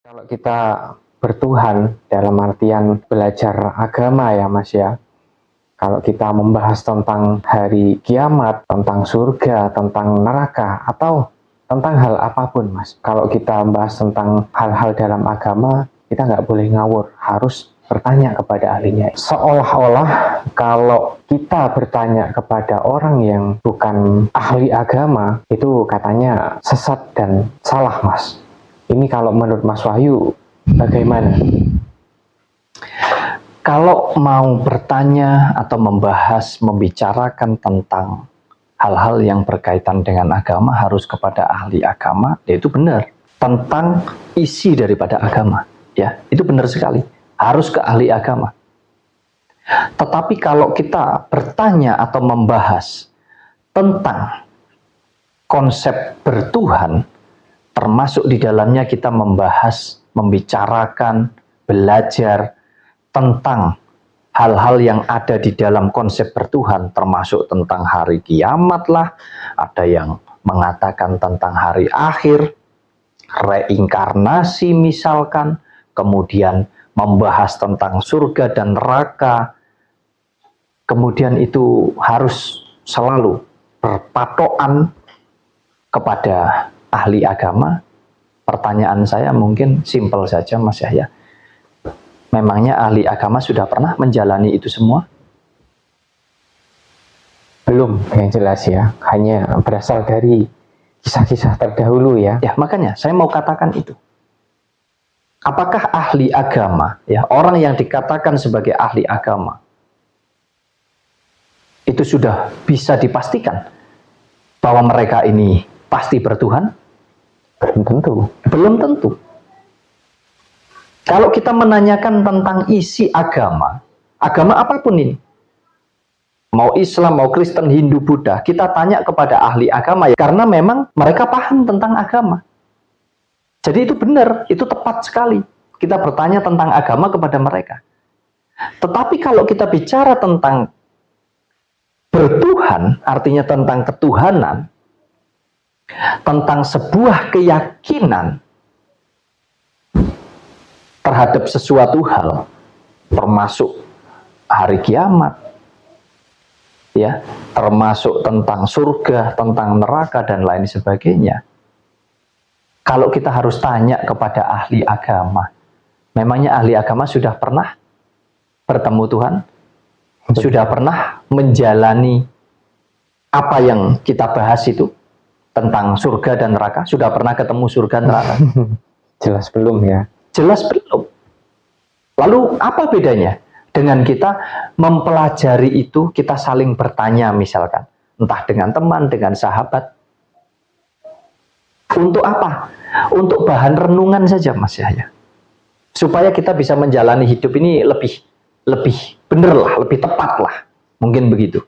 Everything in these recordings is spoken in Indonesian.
Kalau kita bertuhan dalam artian belajar agama ya Mas ya, kalau kita membahas tentang hari kiamat, tentang surga, tentang neraka, atau tentang hal apapun Mas. Kalau kita membahas tentang hal-hal dalam agama, kita nggak boleh ngawur, harus bertanya kepada ahlinya. Seolah-olah kalau kita bertanya kepada orang yang bukan ahli agama, itu katanya sesat dan salah Mas. Ini kalau menurut Mas Wahyu bagaimana? Kalau mau bertanya atau membahas, membicarakan tentang hal-hal yang berkaitan dengan agama harus kepada ahli agama, yaitu benar. Tentang isi daripada agama, ya itu benar sekali. Harus ke ahli agama. Tetapi kalau kita bertanya atau membahas tentang konsep bertuhan, termasuk di dalamnya kita membahas, membicarakan, belajar tentang hal-hal yang ada di dalam konsep bertuhan, termasuk tentang hari kiamat lah, ada yang mengatakan tentang hari akhir, reinkarnasi misalkan, kemudian membahas tentang surga dan neraka, kemudian itu harus selalu berpatokan kepada ahli agama. Pertanyaan saya mungkin simpel saja Mas Yahya. Memangnya ahli agama sudah pernah menjalani itu semua? Belum, yang jelas ya. Hanya berasal dari kisah-kisah terdahulu ya. Ya, makanya saya mau katakan itu. Apakah ahli agama, ya orang yang dikatakan sebagai ahli agama, itu sudah bisa dipastikan bahwa mereka ini pasti bertuhan? Belum tentu. Belum tentu. Kalau kita menanyakan tentang isi agama, agama apapun ini, mau Islam, mau Kristen, Hindu, Buddha, kita tanya kepada ahli agama ya, karena memang mereka paham tentang agama. Jadi itu benar, itu tepat sekali. Kita bertanya tentang agama kepada mereka. Tetapi kalau kita bicara tentang bertuhan, artinya tentang ketuhanan, tentang sebuah keyakinan terhadap sesuatu hal, termasuk hari kiamat, ya, termasuk tentang surga, tentang neraka dan lain sebagainya. Kalau kita harus tanya kepada ahli agama, memangnya ahli agama sudah pernah bertemu Tuhan? Sudah pernah menjalani apa yang kita bahas itu? Tentang surga dan neraka? Sudah pernah ketemu surga dan neraka? Jelas belum ya. Jelas belum. Lalu apa bedanya dengan kita mempelajari itu, kita saling bertanya misalkan, entah dengan teman, dengan sahabat. Untuk apa? Untuk bahan renungan saja Mas Yahya. Supaya kita bisa menjalani hidup ini lebih benar lah, lebih tepat lah. Mungkin begitu.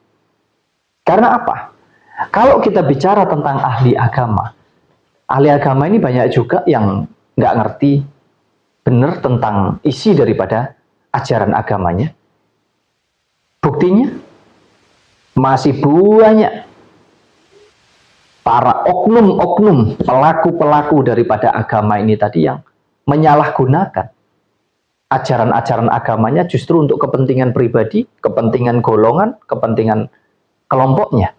Karena apa? Kalau kita bicara tentang ahli agama ini banyak juga yang nggak ngerti benar tentang isi daripada ajaran agamanya. Buktinya masih banyak para oknum-oknum pelaku-pelaku daripada agama ini tadi yang menyalahgunakan ajaran-ajaran agamanya justru untuk kepentingan pribadi, kepentingan golongan, kepentingan kelompoknya.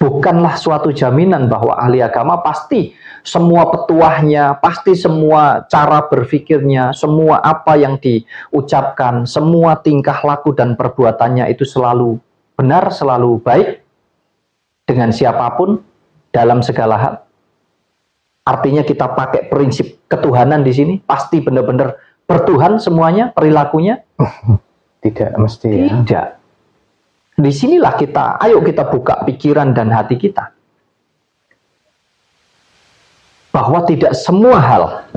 Bukanlah suatu jaminan bahwa ahli agama pasti semua petuahnya, pasti semua cara berpikirnya, semua apa yang diucapkan, semua tingkah laku dan perbuatannya itu selalu benar, selalu baik dengan siapapun dalam segala hal. Artinya kita pakai prinsip ketuhanan di sini, pasti benar-benar bertuhan semuanya, perilakunya? Tidak mesti ya. Tidak. Disinilah ayo kita buka pikiran dan hati kita. Bahwa tidak semua hal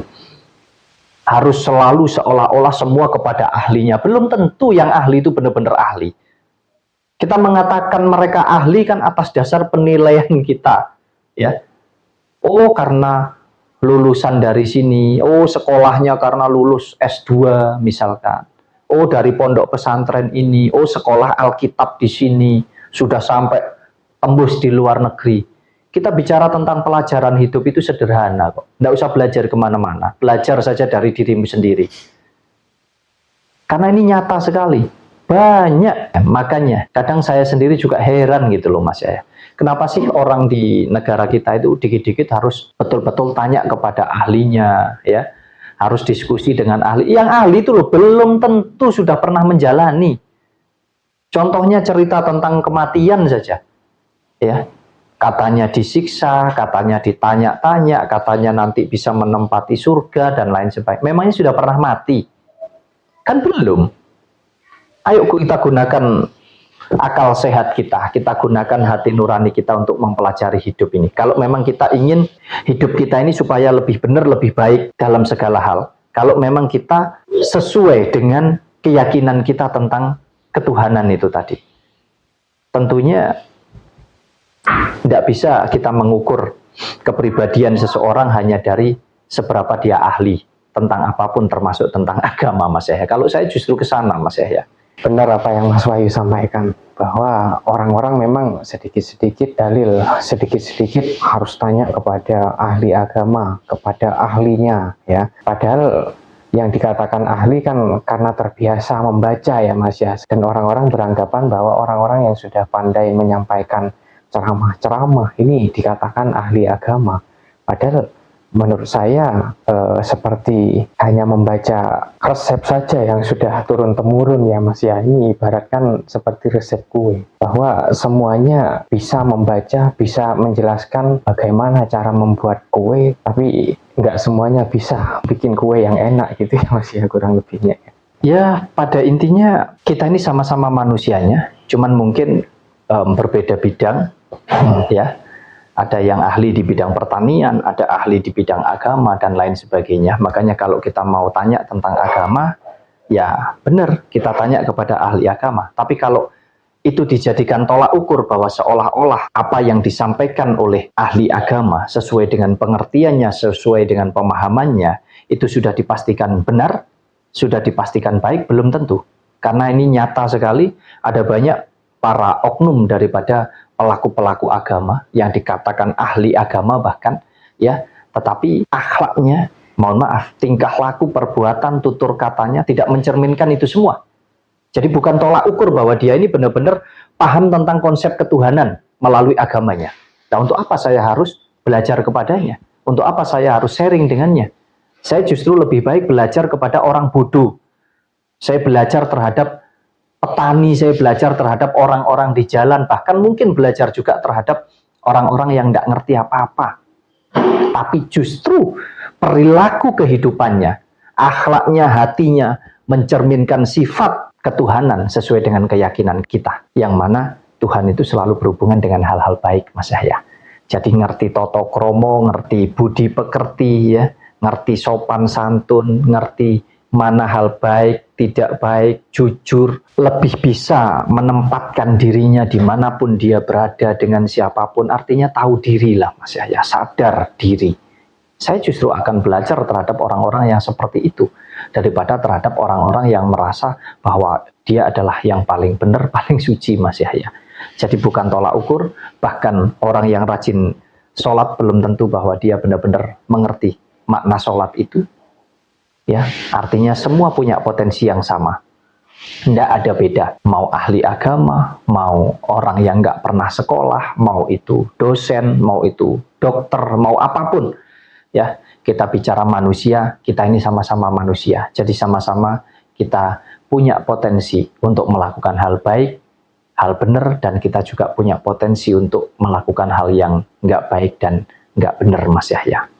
harus selalu seolah-olah semua kepada ahlinya. Belum tentu yang ahli itu benar-benar ahli. Kita mengatakan mereka ahli kan atas dasar penilaian kita. Ya. Oh karena lulusan dari sini, oh sekolahnya karena lulus S2 misalkan. Oh dari pondok pesantren ini, oh sekolah Alkitab di sini, sudah sampai tembus di luar negeri. Kita bicara tentang pelajaran hidup itu sederhana kok. Nggak usah belajar kemana-mana. Belajar saja dari dirimu sendiri. Karena ini nyata sekali. Banyak. Makanya kadang saya sendiri juga heran gitu loh Mas ya. Kenapa sih orang di negara kita itu dikit-dikit harus betul-betul tanya kepada ahlinya ya. Harus diskusi dengan ahli. Yang ahli itu loh belum tentu sudah pernah menjalani. Contohnya cerita tentang kematian saja. Ya. Katanya disiksa, katanya ditanya-tanya, katanya nanti bisa menempati surga dan lain sebagainya. Memangnya sudah pernah mati? Kan belum. Ayo kita gunakan akal sehat kita gunakan hati nurani kita untuk mempelajari hidup ini. Kalau memang kita ingin hidup kita ini supaya lebih benar, lebih baik dalam segala hal. Kalau memang kita sesuai dengan keyakinan kita tentang ketuhanan itu tadi. Tentunya tidak bisa kita mengukur kepribadian seseorang hanya dari seberapa dia ahli tentang apapun termasuk tentang agama Mas Yahya. Kalau saya justru ke sana Mas Yahya. Benar apa yang Mas Wahyu sampaikan, bahwa orang-orang memang sedikit-sedikit dalil, sedikit-sedikit harus tanya kepada ahli agama, kepada ahlinya ya. Padahal yang dikatakan ahli kan karena terbiasa membaca ya Mas ya. Dan orang-orang beranggapan bahwa orang-orang yang sudah pandai menyampaikan ceramah-ceramah ini dikatakan ahli agama. Padahal menurut saya seperti hanya membaca resep saja yang sudah turun-temurun ya Mas ya. Ini ibaratkan seperti resep kue, bahwa semuanya bisa membaca, bisa menjelaskan bagaimana cara membuat kue, tapi nggak semuanya bisa bikin kue yang enak gitu ya Mas ya, kurang lebihnya. Ya pada intinya kita ini sama-sama manusianya, cuman mungkin berbeda bidang ya. Ada yang ahli di bidang pertanian, ada ahli di bidang agama dan lain sebagainya. Makanya kalau kita mau tanya tentang agama, ya benar kita tanya kepada ahli agama. Tapi kalau itu dijadikan tolak ukur bahwa seolah-olah apa yang disampaikan oleh ahli agama sesuai dengan pengertiannya, sesuai dengan pemahamannya, itu sudah dipastikan benar, sudah dipastikan baik, belum tentu. Karena ini nyata sekali, ada banyak para oknum daripada pelaku-pelaku agama yang dikatakan ahli agama bahkan ya, tetapi akhlaknya, mohon maaf, tingkah laku, perbuatan, tutur katanya tidak mencerminkan itu semua. Jadi bukan tolak ukur bahwa dia ini benar-benar paham tentang konsep ketuhanan melalui agamanya. Nah, untuk apa saya harus belajar kepadanya? Untuk apa saya harus sharing dengannya? Saya justru lebih baik belajar kepada orang bodoh. Saya belajar terhadap petani, saya belajar terhadap orang-orang di jalan, bahkan mungkin belajar juga terhadap orang-orang yang nggak ngerti apa-apa. Tapi justru perilaku kehidupannya, akhlaknya, hatinya, mencerminkan sifat ketuhanan sesuai dengan keyakinan kita. Yang mana Tuhan itu selalu berhubungan dengan hal-hal baik, Mas Yahya. Jadi ngerti toto kromo, ngerti budi pekerti, ya, ngerti sopan santun, ngerti mana hal baik, tidak baik, jujur, lebih bisa menempatkan dirinya dimanapun dia berada dengan siapapun, artinya tahu diri lah Mas Yahya, sadar diri. Saya justru akan belajar terhadap orang-orang yang seperti itu, daripada terhadap orang-orang yang merasa bahwa dia adalah yang paling benar, paling suci Mas Yahya. Jadi bukan tolak ukur, bahkan orang yang rajin sholat belum tentu bahwa dia benar-benar mengerti makna sholat itu. Ya, artinya semua punya potensi yang sama. Tidak ada beda. Mau ahli agama, mau orang yang nggak pernah sekolah, mau itu dosen, mau itu dokter, mau apapun. Ya, kita bicara manusia, kita ini sama-sama manusia. Jadi sama-sama kita punya potensi untuk melakukan hal baik, hal benar, dan kita juga punya potensi untuk melakukan hal yang nggak baik dan nggak benar Mas Yahya.